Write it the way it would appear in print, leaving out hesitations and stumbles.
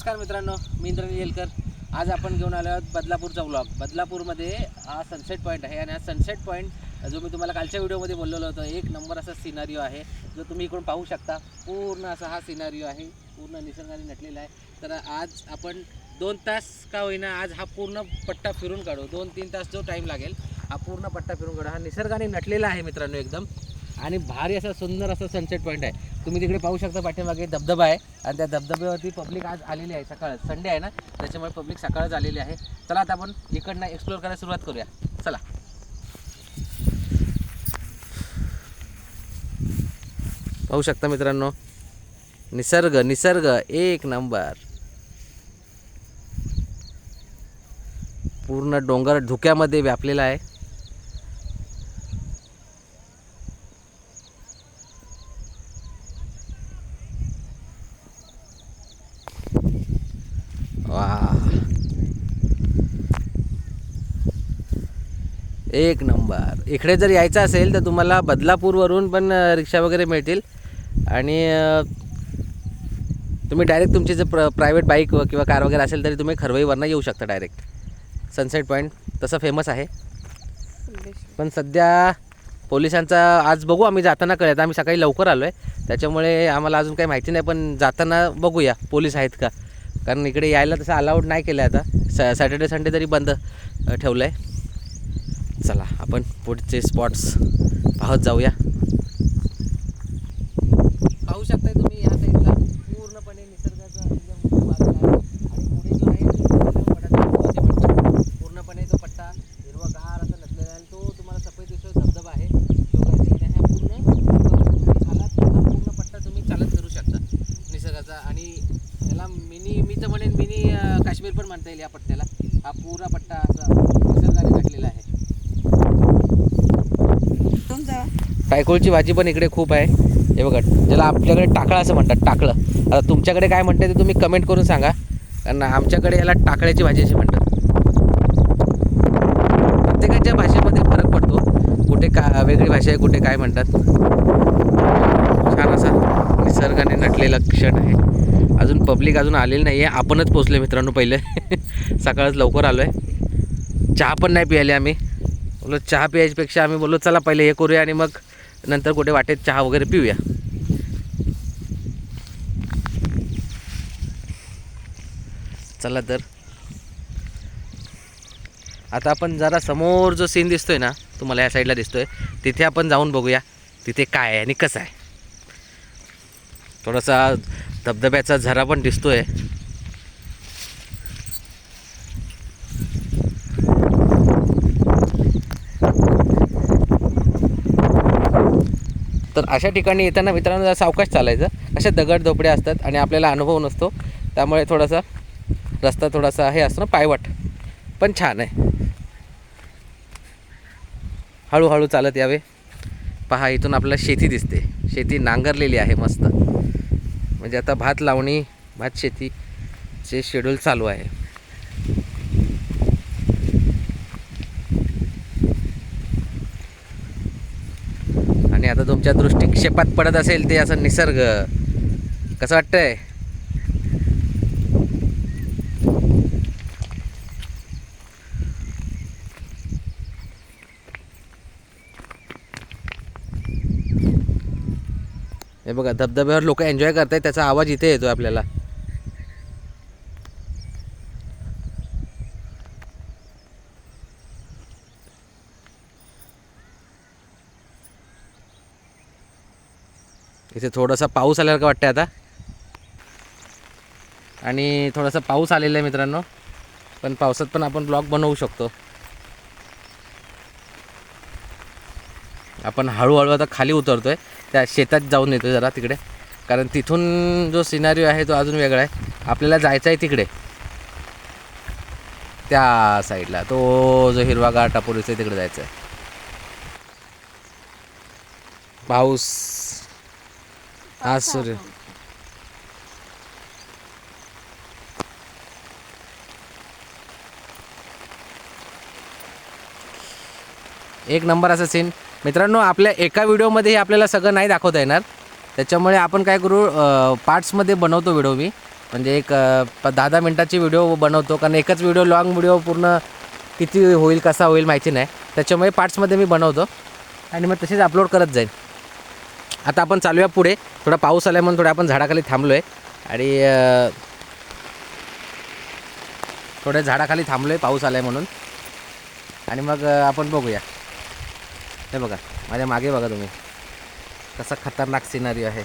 नमस्कार मित्रांनो, मी इंद्रनील येलकर. आज आपण घेऊन आलो आहोत बदलापूरचा व्लॉग. बदलापूरमध्ये हा सनसेट पॉईंट आहे आणि हा सनसेट पॉईंट जो मी तुम्हाला कालच्या व्हिडिओमध्ये बोललेलो होतो, एक नंबर असा सिनारिओ आहे जो तुम्ही इकडून पाहू शकता. पूर्ण असा हा सिनारिओ आहे, पूर्ण निसर्गाने नटलेला आहे. तर आज आपण 2 तास का होईना आज हा पूर्ण पट्टा फिरून काढू. 2-3 तास जो टाईम लागेल हा पूर्ण पट्टा फिरून काढू. हा निसर्गाने नटलेला आहे मित्रांनो एकदम, आणि भारी असा सुंदर असा सनसेट पॉईंट आहे. तुम्ही तिकडे पाहू शकता, पाठीमागे धबधबा आहे आणि त्या धबधब्यावरती पब्लिक आज आलेली आहे. सकाळ संडे आहे ना, त्याच्यामुळे पब्लिक सकाळच आलेली आहे. चला आता आपण इकडनं एक्सप्लोर करायला सुरुवात करूया. चला. पाहू शकता मित्रांनो, निसर्ग एक नंबर. पूर्ण डोंगर धुक्यामध्ये व्यापलेला आहे. एक नंबर. इकडे जर यायचं असेल तर तुम्हाला बदलापूरवरून पण रिक्षा वगैरे मिळतील आणि तुम्ही डायरेक्ट तुमची जर प्रायव्हेट बाईक किंवा कार वगैरे असेल तरी तुम्ही खरवईवरनं येऊ शकता डायरेक्ट. सनसेट पॉईंट तसं फेमस आहे, पण सध्या पोलिसांचा आज बघू. आम्ही जाताना कळत, आम्ही सकाळी लवकर आलो आहे त्याच्यामुळे आम्हाला अजून काही माहिती नाही, पण जाताना बघूया पोलीस आहेत का, कारण इकडे यायला तसं अलाउड नाही केलं आहे आता. सॅटर्डे संडे तरी बंद ठेवलं आहे. चला आपण पुढचे स्पॉट्स पाहत जाऊया. पाहू शकताय तुम्ही या साईडला पूर्णपणे निसर्गाचा एकदम बाजूला आहे आणि पुढे जो आहे पूर्णपणे तो पट्टा हिरवागार असा नसलेला आहे. तो तुम्हाला सफेद दिसतो धबधबा आहे. हा पूर्ण आलात हा पूर्ण पट्टा तुम्ही चालत करू शकता निसर्गाचा, आणि याला मी तर म्हणेन मिनी काश्मीर पण म्हणता येईल या पट्ट्याला. हा पूरा पट्टा असा निसर्गाने घातलेला आहे. पायकोळची भाजी पण इकडे खूप आहे. हे बघा, ज्याला आपल्याकडे टाकळं असं म्हणतात, टाकळं. आता तुमच्याकडे काय म्हणते ते तुम्ही कमेंट करून सांगा, कारण आमच्याकडे याला टाकळ्याची भाजी अशी म्हणतात. प्रत्येकाच्या भाषेमध्ये फरक पडतो, कुठे का वेगळी भाषा आहे, कुठे काय म्हणतात. छान असा निसर्गाने नटलेला क्षण आहे. अजून पब्लिक अजून आलेली नाही आहे, आपणच पोचलो मित्रांनो. पहिले सकाळच लवकर आलो आहे. चहा पण नाही पियाले आम्ही. बोलो चहा प्यायच्यापेक्षा आम्ही बोललो चला पहिले हे करूया आणि मग नंतर कुठे वाटेत चहा वगैरे पिऊया. चला तर आता आपण जरा समोर जो सीन दिसतोय ना तुम्हाला, या साईडला दिसतोय, तिथे आपण जाऊन बघूया तिथे काय आहे आणि कसं आहे. थोडासा धबधब्याचा झरा पण दिसतोय. तर अशा ठिकाणी येताना मित्रांनो सावकाश चालायचं. अशा दगड असतात आणि आपल्याला अनुभव नसतो, त्यामुळे थोडासा रस्ता थोडासा हे असतो ना, पायवाट, पण छान आहे. हळूहळू चालत यावे. पहा, इथून आपल्याला शेती दिसते. शेती नांगरलेली आहे मस्त. म्हणजे आता भात लावणी, भात शेतीचे शेड्यूल चालू आहे. आणि आता तुमच्या दृष्टिक्षेपात पडत असेल ते असं निसर्ग, कसं वाटतंय? हे बघा, धबधब्यावर लोक एन्जॉय करतायत, त्याचा आवाज इथे येतोय आपल्याला. इथे थोडासा पाऊस आल्यासारखं वाटतंय आता, आणि थोडासा पाऊस आलेला आहे मित्रांनो. पण पावसात पण आपण ब्लॉग बनवू शकतो. आपण हळूहळू आता खाली उतरतोय, त्या शेतात जाऊन येतोय जरा तिकडे, कारण तिथून जो सिनारिओ आहे तो अजून वेगळा आहे. आपल्याला जायचं आहे तिकडे त्या साईडला, तो जो हिरवागार टापूर आहे तिकडे जायचं आहे. पाऊस, आज सूर्य, एक नंबर असा सीन मित्रांनो. आपल्या एका व्हिडिओमध्ये आपल्याला सगळं नाही दाखवता येणार, त्याच्यामुळे आपण काय करू, पार्ट्समध्ये बनवतो व्हिडिओ मी, म्हणजे एक 10-10 मिनटाची व्हिडिओ बनवतो, कारण एकच व्हिडिओ लॉंग व्हिडिओ पूर्ण किती होईल कसा होईल माहिती नाही, त्याच्यामुळे पार्ट्समध्ये मी बनवतो आणि मग तसेच अपलोड करत जाईल. आता आपण चालूया पुढे. थोडा पाऊस आला म्हणून थोडं आपण झाडाखाली थांबलो आहे आणि थोड्या झाडाखाली थांबलो आहे पाऊस आला आहे म्हणून. आणि मग आपण बघूया. हे बघा माझ्या मागे बघा तुम्ही, कसा खतरनाक सिनारिओ आहे.